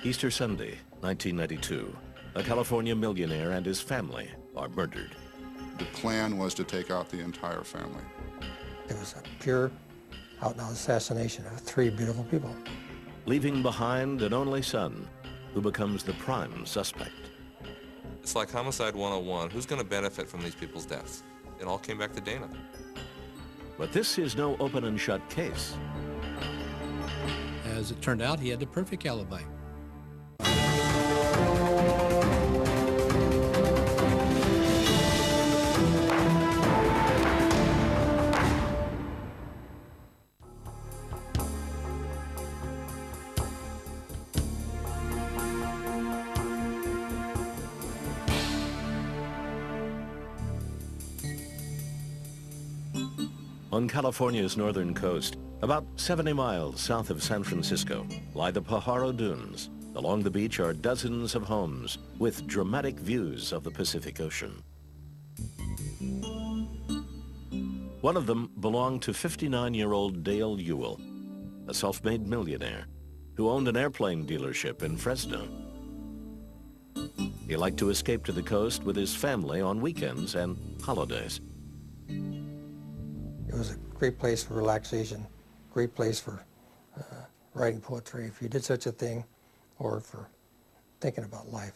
Easter Sunday, 1992. A California millionaire and his family are murdered. The plan was to take out the entire family. It was a pure, out-and-out assassination of three beautiful people. Leaving behind an only son who becomes the prime suspect. It's like Homicide 101. Who's going to benefit from these people's deaths? It all came back to Dana. But this is no open and shut case. As it turned out, he had the perfect alibi. On California's northern coast, about 70 miles south of San Francisco, lie the Pajaro Dunes. Along the beach are dozens of homes with dramatic views of the Pacific Ocean. One of them belonged to 59-year-old Dale Ewell, a self-made millionaire who owned an airplane dealership in Fresno. He liked to escape to the coast with his family on weekends and holidays. It was a great place for relaxation, great place for writing poetry, if you did such a thing, or for thinking about life.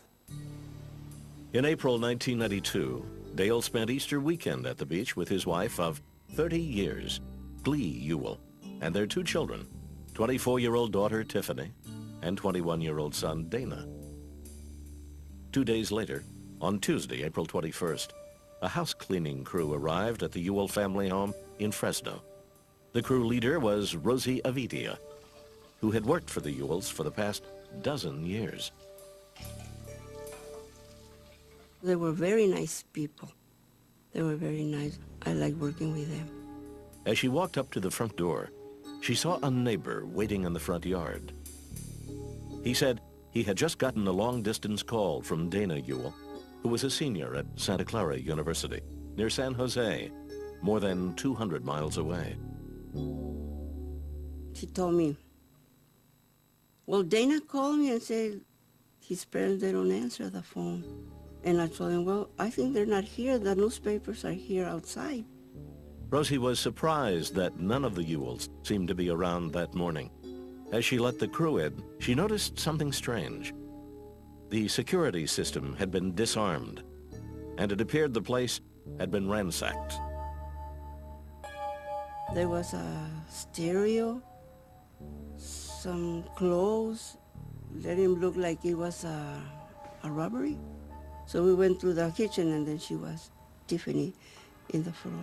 In April 1992, Dale spent Easter weekend at the beach with his wife of 30 years, Glee Ewell, and their two children, 24-year-old daughter Tiffany and 21-year-old son Dana. 2 days later, on Tuesday, April 21st, a house cleaning crew arrived at the Ewell family home in Fresno. The crew leader was Rosie Avidia, who had worked for the Ewells for the past dozen years. They were very nice people. They were very nice. I liked working with them. As she walked up to the front door, she saw a neighbor waiting in the front yard. He said he had just gotten a long-distance call from Dana Ewell, who was a senior at Santa Clara University, near San Jose, more than 200 miles away. She told me, well, Dana called me and said his parents, they don't answer the phone. And I told him, well, I think they're not here. The newspapers are here outside. Rosie was surprised that none of the Ewells seemed to be around that morning. As she let the crew in, she noticed something strange. The security system had been disarmed, and it appeared the place had been ransacked. There was a stereo, some clothes, let him look like it was a robbery. So we went to the kitchen, and then she was, Tiffany, in the floor.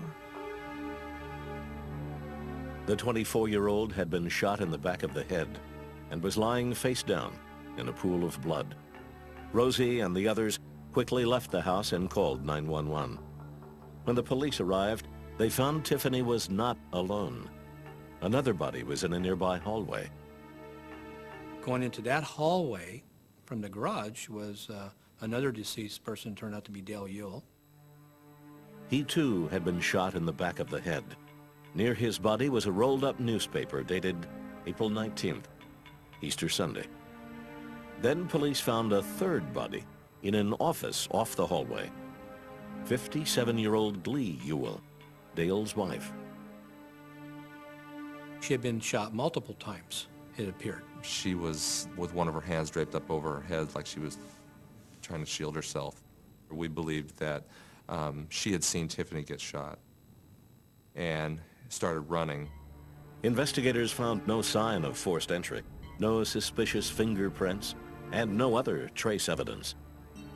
The 24-year-old had been shot in the back of the head and was lying face down in a pool of blood. Rosie and the others quickly left the house and called 911. When the police arrived, they found Tiffany was not alone. Another body was in a nearby hallway. Going into that hallway from the garage was another deceased person, turned out to be Dale Ewell. He too had been shot in the back of the head. Near his body was a rolled-up newspaper dated April 19th, Easter Sunday. Then police found a third body in an office off the hallway. 57-year-old Glee Ewell, Dale's wife. She had been shot multiple times, it appeared. She was with one of her hands draped up over her head like she was trying to shield herself. We believed that she had seen Tiffany get shot and started running. Investigators found no sign of forced entry, no suspicious fingerprints, and no other trace evidence.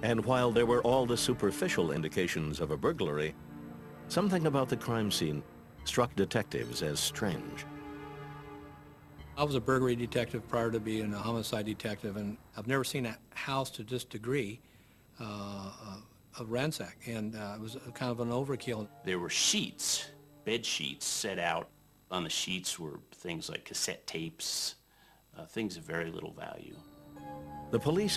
And while there were all the superficial indications of a burglary, something about the crime scene struck detectives as strange. I was a burglary detective prior to being a homicide detective, and I've never seen a house to this degree of ransack, and it was kind of an overkill. There were sheets, bed sheets set out. On the sheets were things like cassette tapes, things of very little value. The police